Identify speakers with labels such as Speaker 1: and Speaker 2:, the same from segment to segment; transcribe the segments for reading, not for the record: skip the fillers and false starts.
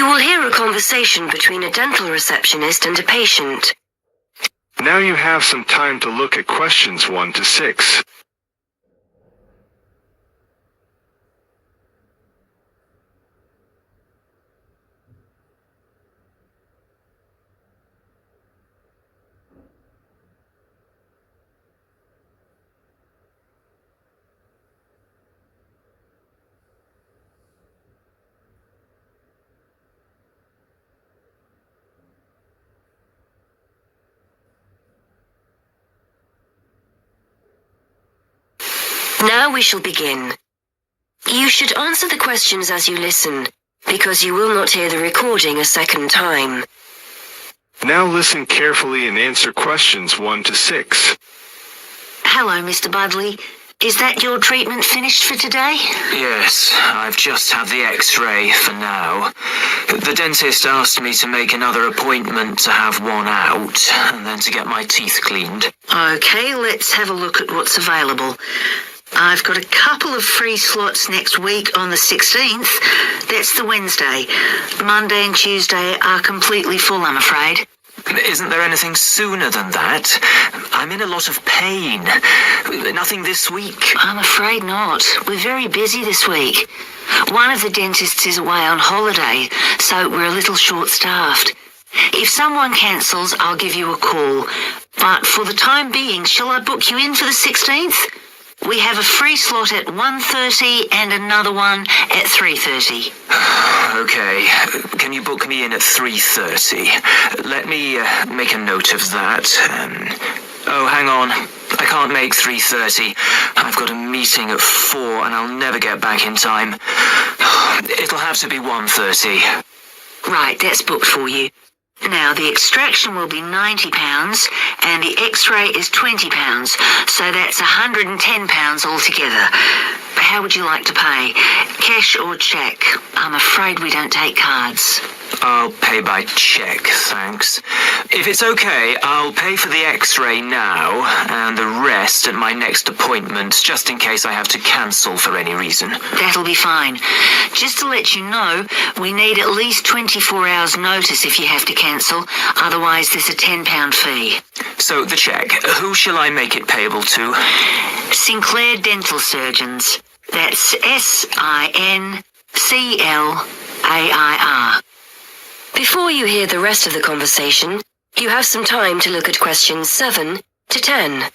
Speaker 1: You will hear a conversation between a dental receptionist and a patient.
Speaker 2: Now you have some time to look at questions 1 to 6.
Speaker 1: Now we shall begin. You should answer the questions as you listen, because you will not hear the recording a second time.
Speaker 2: Now listen carefully and answer questions 1 to 6.
Speaker 1: Hello, Mr. Budley. Is that your treatment finished for today?
Speaker 3: Yes, I've just had the X-ray for now. The dentist asked me to make another appointment to have one out, and then to get my teeth cleaned.
Speaker 1: Okay, let's have a look at what's available. I've got a couple of free slots next week on the 16th. That's the Wednesday. Monday and Tuesday are completely full, I'm afraid.
Speaker 3: Isn't there anything sooner than that? I'm in a lot of pain. Nothing this week?
Speaker 1: I'm afraid not. We're very busy this week. One of the dentists is away on holiday, so we're a little short-staffed. If someone cancels, I'll give you a call. But for the time being, shall I book you in for the 16th? We have a free slot at 1:30 and another one at 3:30.
Speaker 3: Okay, can you book me in at 3:30? Let me make a note of that. Oh, hang on. I can't make 3:30. I've got a meeting at 4 and I'll never get back in time. It'll have to be 1:30.
Speaker 1: Right, that's booked for you. Now, the extraction will be £90 and the X-ray is £20, so that's £110 altogether. How would you like to pay? Cash or cheque? I'm afraid we don't take cards.
Speaker 3: I'll pay by cheque, thanks. If it's okay, I'll pay for the X-ray now and the rest at my next appointment, just in case I have to cancel for any reason.
Speaker 1: That'll be fine. Just to let you know, we need at least 24 hours notice if you have to cancel, otherwise there's a £10 fee.
Speaker 3: So the cheque, who shall I make it payable to?
Speaker 1: Sinclair Dental Surgeons. That's SINCLAIR. Before you hear the rest of the conversation, you have some time to look at questions 7 to 10.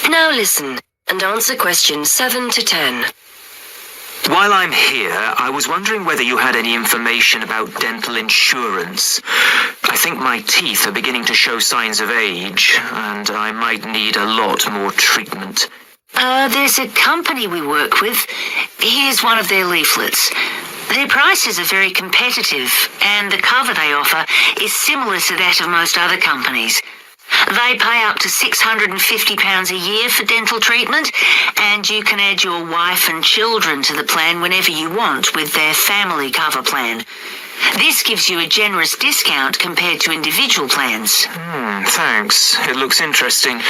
Speaker 1: Now listen and answer questions 7 to 10.
Speaker 3: While I'm here, I was wondering whether you had any information about dental insurance. I think my teeth are beginning to show signs of age, and I might need a lot more treatment.
Speaker 1: There's a company we work with. Here's one of their leaflets. Their prices are very competitive, and the cover they offer is similar to that of most other companies. They pay up to £650 a year for dental treatment, and you can add your wife and children to the plan whenever you want with their family cover plan. This gives you a generous discount compared to individual plans.
Speaker 3: Thanks. It looks interesting.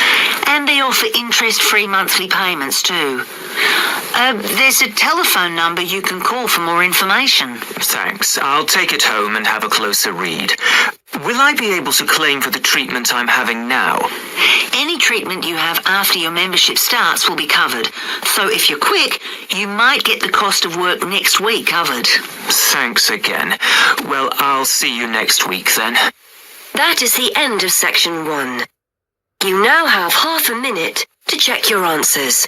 Speaker 1: And they offer interest-free monthly payments too. There's a telephone number you can call for more information.
Speaker 3: Thanks. I'll take it home and have a closer read. Will I be able to claim for the treatment I'm having now?
Speaker 1: Any treatment you have after your membership starts will be covered. So if you're quick, you might get the cost of work next week covered.
Speaker 3: Thanks again. Well, I'll see you next week then.
Speaker 1: That is the end of section 1. You now have half a minute to check your answers.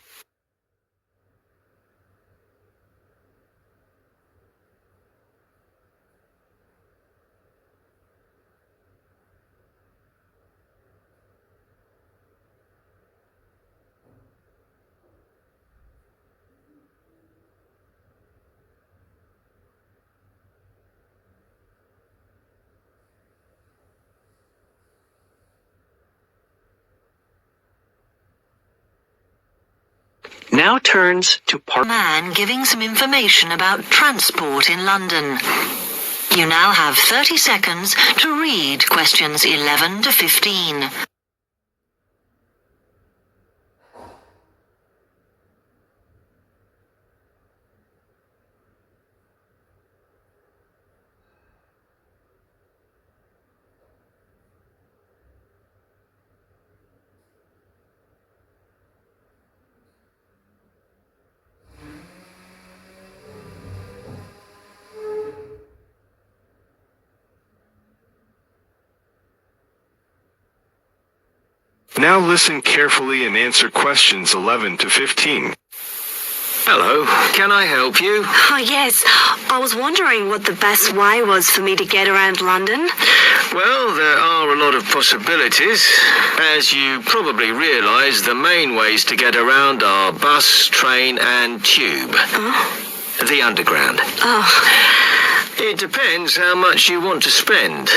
Speaker 4: Now turns to part.
Speaker 1: Man giving some information about transport in London. You now have 30 seconds to read questions 11 to 15.
Speaker 2: Now listen carefully and answer questions 11 to 15.
Speaker 3: Hello, can I help you?
Speaker 5: Oh, yes. I was wondering what the best way was for me to get around London.
Speaker 3: Well, there are a lot of possibilities. As you probably realise, the main ways to get around are bus, train and tube.
Speaker 5: Oh.
Speaker 3: The Underground.
Speaker 5: Oh.
Speaker 3: It depends how much you want to spend.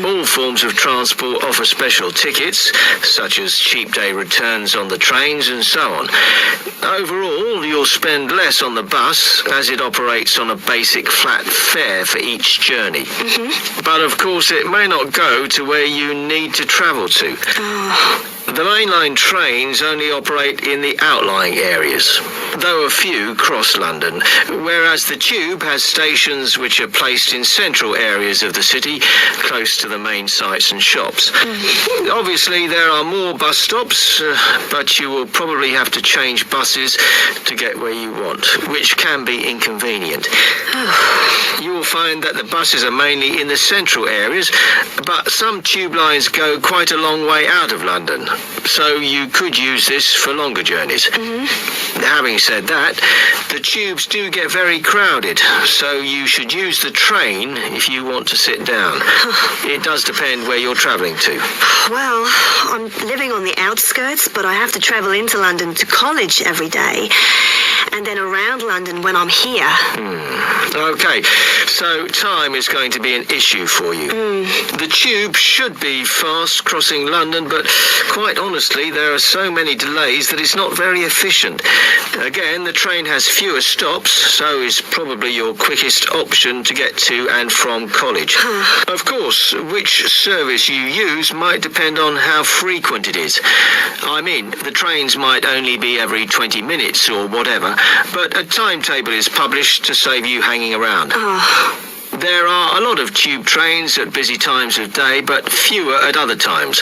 Speaker 3: All forms of transport offer special tickets, such as cheap day returns on the trains and so on. Overall, you'll spend less on the bus, as it operates on a basic flat fare for each journey. But of course, it may not go to where you need to travel to.
Speaker 5: Oh.
Speaker 3: The mainline trains only operate in the outlying areas, though a few cross London, whereas the tube has stations which are placed in central areas of the city, close to the main sites and shops. Obviously, there are more bus stops, but you will probably have to change buses to get where you want, which can be inconvenient. You will find that the buses are mainly in the central areas, but some tube lines go quite a long way out of London, so you could use this for longer journeys. Having said that, the tubes do get very crowded, so you should use the train if you want to sit down. It does depend where you're travelling to.
Speaker 5: Well, I'm living on the outskirts, but I have to travel into London to college every day, and then around London when I'm here.
Speaker 3: Okay, so time is going to be an issue for you. The tube should be fast crossing London, but quite honestly, there are so many delays that it's not very efficient. Again, the train has fewer stops, so is probably your quickest option to get to and from college. Of course, which service you use might depend on how frequent it is. I mean, the trains might only be every 20 minutes or whatever, but a timetable is published to save you hanging around. There are a lot of tube trains at busy times of day, but fewer at other times,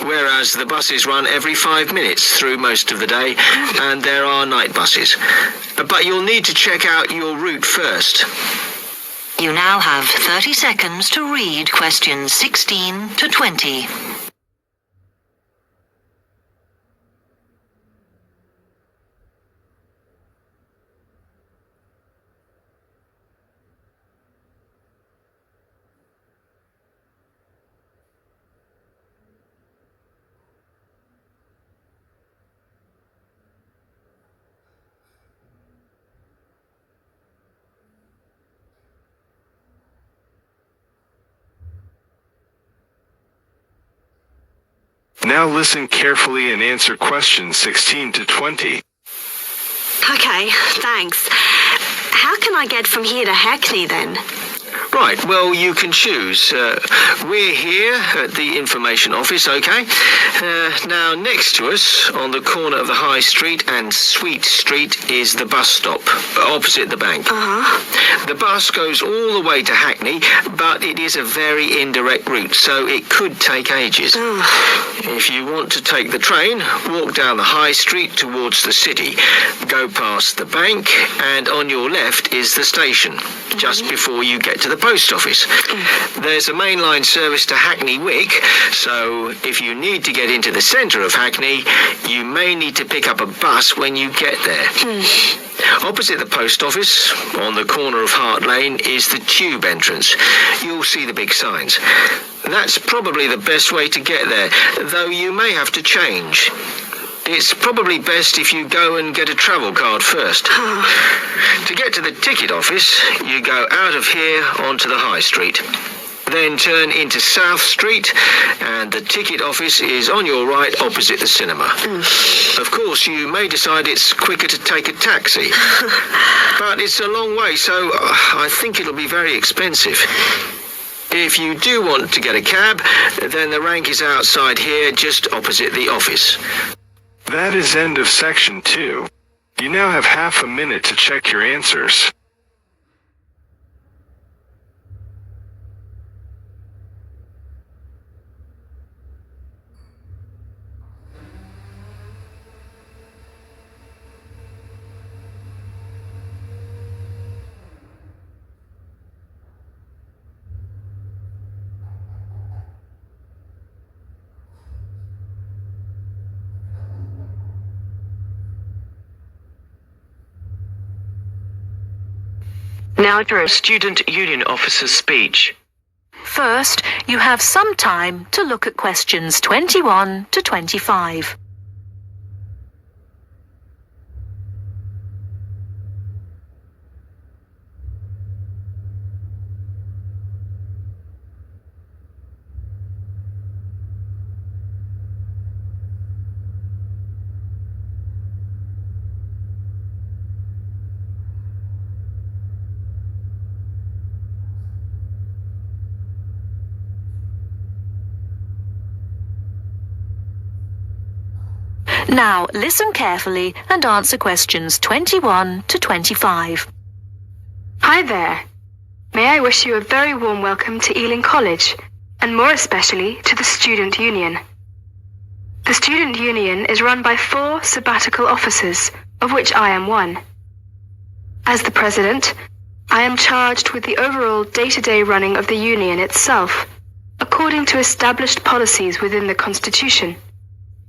Speaker 3: whereas the buses run every 5 minutes through most of the day, and there are night buses. But you'll need to check out your route first.
Speaker 1: You now have 30 seconds to read questions 16 to 20.
Speaker 2: Now listen carefully and answer questions 16 to 20.
Speaker 5: Okay, thanks. How can I get from here to Hackney then?
Speaker 3: Right, well, you can choose. We're here at the information office, okay? Now, next to us, on the corner of the High Street and Sweet Street, is the bus stop, opposite the bank. The bus goes all the way to Hackney, but it is a very indirect route, so it could take ages. If you want to take the train, walk down the High Street towards the city, go past the bank, and on your left is the station, just before you get to the post office. There's a mainline service to Hackney Wick, so if you need to get into the centre of Hackney, you may need to pick up a bus when you get there. Opposite the post office, on the corner of Hart Lane, is the tube entrance. You'll see the big signs. That's probably the best way to get there, though you may have to change. It's probably best if you go and get a travel card first. To get to the ticket office, you go out of here onto the High Street.
Speaker 4: Then turn into South Street, and the ticket office is on your right opposite the cinema. Of course, you may decide it's quicker to take a taxi, but it's a long way, so I think it'll be very expensive. If you do want to get a cab, then the rank is outside here, just opposite the office.
Speaker 2: That is end of section 2. You now have half a minute to check your answers.
Speaker 6: Now for a student union officer's speech.
Speaker 7: First, you have some time to look at questions 21 to 25. Now, listen carefully and answer questions 21 to 25.
Speaker 8: Hi there. May I wish you a very warm welcome to Ealing College, and more especially to the Student Union. The Student Union is run by 4 sabbatical officers, of which I am one. As the president, I am charged with the overall day-to-day running of the union itself, according to established policies within the Constitution.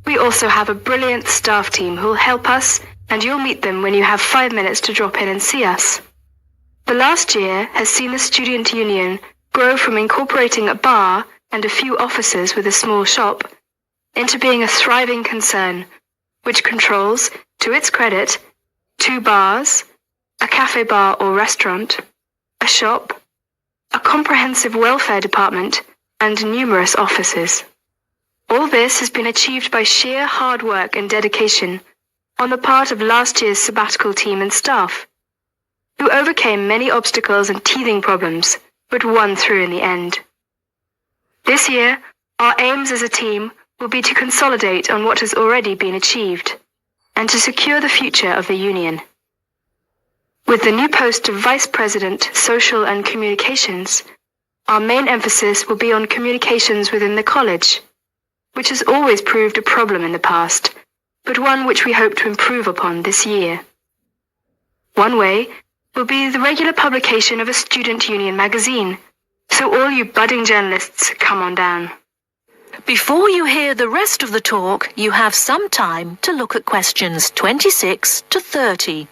Speaker 8: We also have a brilliant staff team who'll help us, and you'll meet them when you have 5 minutes to drop in and see us. The last year has seen the Student Union grow from incorporating a bar and a few officers with a small shop into being a thriving concern, which controls, to its credit, 2 bars, a cafe bar or restaurant, a shop, a comprehensive welfare department, and numerous offices. All this has been achieved by sheer hard work and dedication on the part of last year's sabbatical team and staff, who overcame many obstacles and teething problems, but won through in the end. This year, our aims as a team will be to consolidate on what has already been achieved, and to secure the future of the union. With the new post of Vice President, Social and Communications, our main emphasis will be on communications within the college, which has always proved a problem in the past, but one which we hope to improve upon this year. One way will be the regular publication of a student union magazine, so all you budding journalists, come on down.
Speaker 7: Before you hear the rest of the talk, you have some time to look at questions 26 to 30.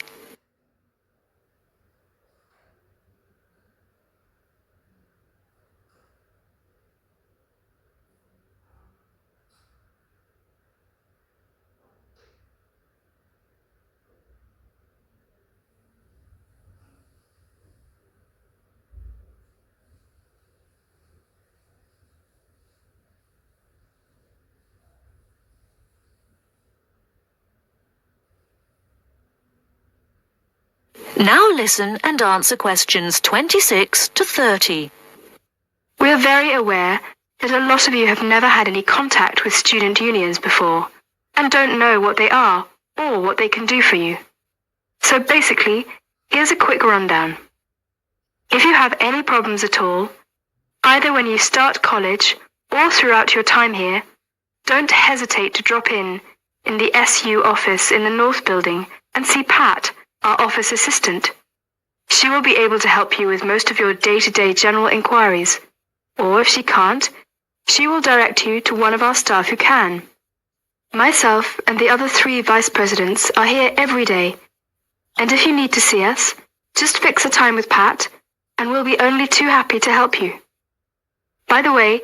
Speaker 7: Now listen and answer questions 26 to 30.
Speaker 8: We are very aware that a lot of you have never had any contact with student unions before, and don't know what they are or what they can do for you. So basically, here's a quick rundown. If you have any problems at all, either when you start college or throughout your time here, don't hesitate to drop in the SU office in the North Building and see Pat, our office assistant. She will be able to help you with most of your day-to-day general inquiries, or if she can't, she will direct you to one of our staff who can. Myself and the other 3 vice presidents are here every day, and if you need to see us, just fix a time with Pat, and we'll be only too happy to help you. By the way,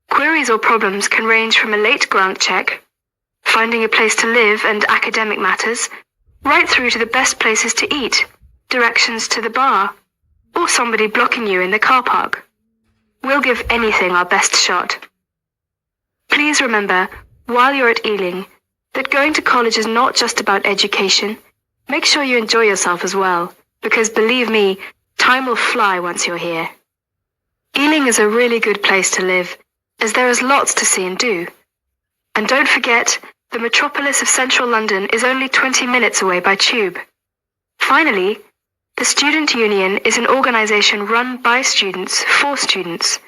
Speaker 8: queries or problems can range from a late grant check, finding a place to live and academic matters, right through to the best places to eat, directions to the bar, or somebody blocking you in the car park. we'll give anything our best shot. Please remember, while you're at Ealing, that going to college is not just about education. Make sure you enjoy yourself as well, because believe me, time will fly once you're here. Ealing is a really good place to live, as there is lots to see and do. And don't forget, the metropolis of central London is only 20 minutes away by tube. Finally, the Student Union is an organisation run by students for students.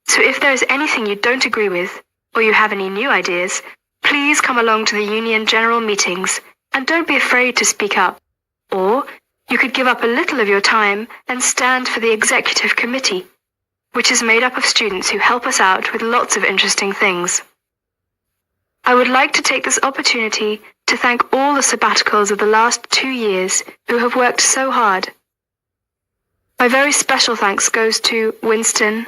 Speaker 8: So if there is anything you don't agree with, or you have any new ideas, please come along to the Union General Meetings and don't be afraid to speak up. Or you could give up a little of your time and stand for the Executive Committee, which is made up of students who help us out with lots of interesting things. I would like to take this opportunity to thank all the sabbaticals of the last 2 years who have worked so hard. My very special thanks goes to Winston,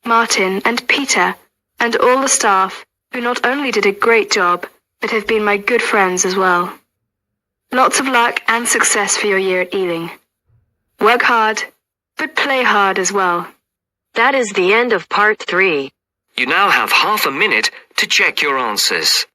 Speaker 8: Martin, and Peter, and all the staff who not only did a great job, but have been my good friends as well. Lots of luck and success for your year at Ealing. Work hard, but play hard as well.
Speaker 7: That is the end of part 3.
Speaker 6: You now have half a minute to check your answers.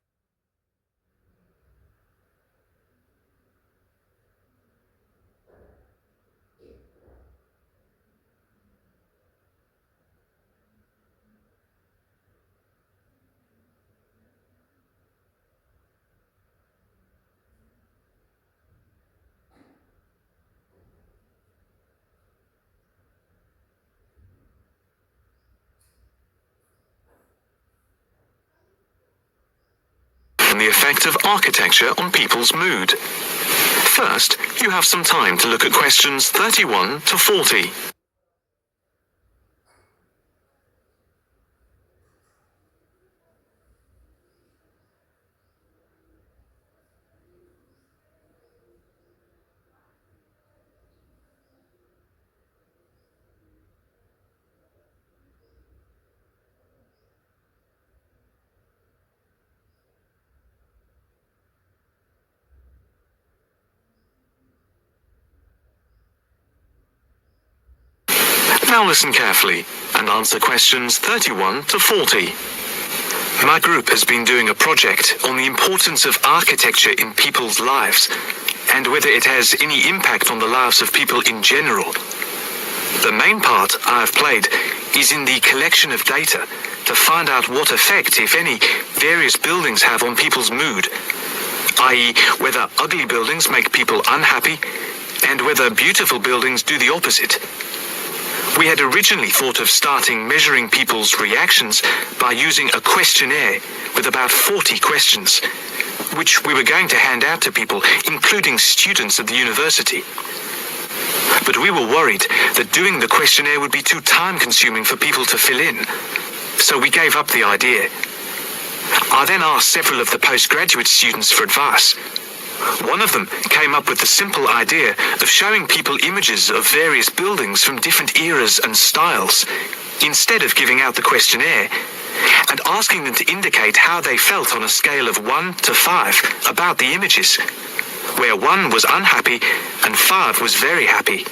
Speaker 9: And the effect of architecture on people's mood. First, you have some time to look at questions 31 to 40. Now listen carefully and answer questions 31 to 40. My group has been doing a project on the importance of architecture in people's lives and whether it has any impact on the lives of people in general. The main part I have played is in the collection of data to find out what effect, if any, various buildings have on people's mood, i.e. whether ugly buildings make people unhappy and whether beautiful buildings do the opposite. We had originally thought of starting measuring people's reactions by using a questionnaire with about 40 questions, which we were going to hand out to people, including students at the university. But we were worried that doing the questionnaire would be too time-consuming for people to fill in, so we gave up the idea. I then asked several of the postgraduate students for advice. One of them came up with the simple idea of showing people images of various buildings from different eras and styles, instead of giving out the questionnaire, and asking them to indicate how they felt on a scale of 1 to 5 about the images, where 1 was unhappy and 5 was very happy.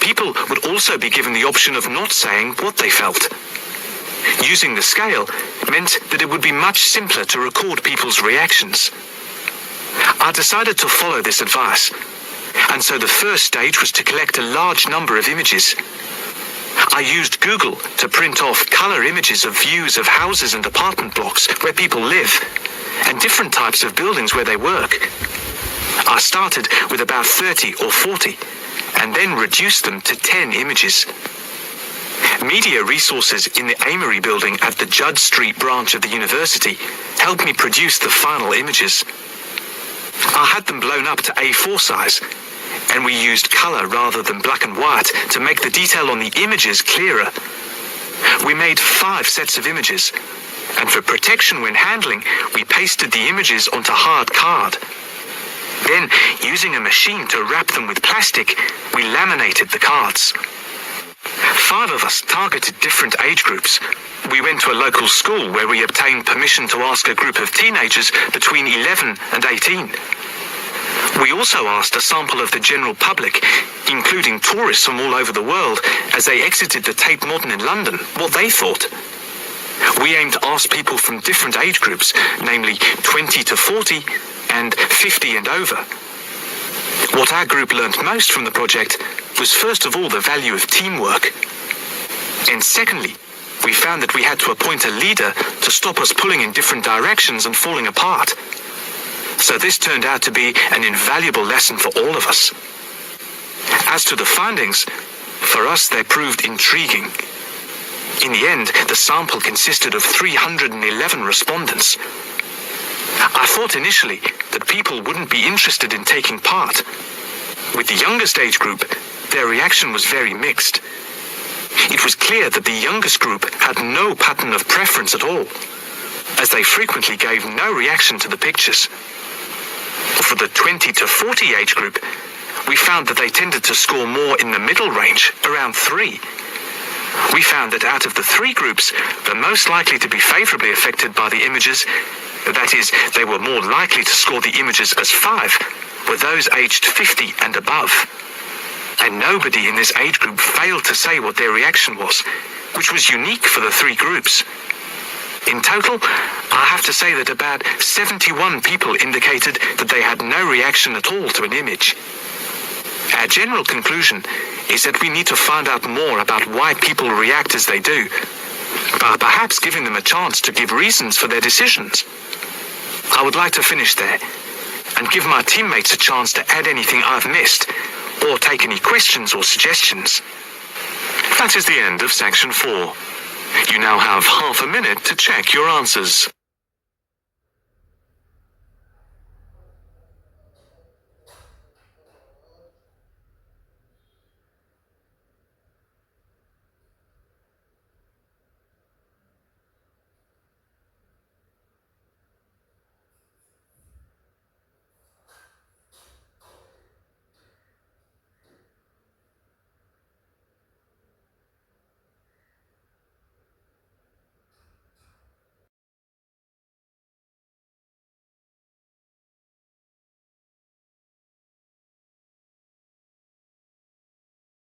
Speaker 9: People would also be given the option of not saying what they felt. Using the scale meant that it would be much simpler to record people's reactions. I decided to follow this advice, and so the first stage was to collect a large number of images. I used Google to print off colour images of views of houses and apartment blocks where people live, and different types of buildings where they work. I started with about 30 or 40, and then reduced them to 10 images. Media resources in the Amory building at the Judd Street branch of the university helped me produce the final images. I had them blown up to A4 size, and we used colour rather than black and white to make the detail on the images clearer. We made 5 sets of images, and for protection when handling, we pasted the images onto hard card. Then, using a machine to wrap them with plastic, we laminated the cards. 5 of us targeted different age groups. We went to a local school where we obtained permission to ask a group of teenagers between 11 and 18. We also asked a sample of the general public, including tourists from all over the world, as they exited the Tate Modern in London, what they thought. We aimed to ask people from different age groups, namely 20 to 40 and 50 and over. What our group learned most from the project was first of all the value of teamwork. And secondly, we found that we had to appoint a leader to stop us pulling in different directions and falling apart. So this turned out to be an invaluable lesson for all of us. As to the findings, for us they proved intriguing. In the end, the sample consisted of 311 respondents. I thought initially that people wouldn't be interested in taking part. With the youngest age group, their reaction was very mixed. It was clear that the youngest group had no pattern of preference at all, as they frequently gave no reaction to the pictures. For the 20 to 40 age group, we found that they tended to score more in the middle range, around 3. We found that out of the 3 groups, the most likely to be favourably affected by the images, that is, they were more likely to score the images as 5, were those aged 50 and above. And nobody in this age group failed to say what their reaction was, which was unique for the 3 groups. In total, I have to say that about 71 people indicated that they had no reaction at all to an image. Our general conclusion is that we need to find out more about why people react as they do, by perhaps giving them a chance to give reasons for their decisions. I would like to finish there and give my teammates a chance to add anything I've missed or take any questions or suggestions. That is the end of section 4. You now have half a minute to check your answers.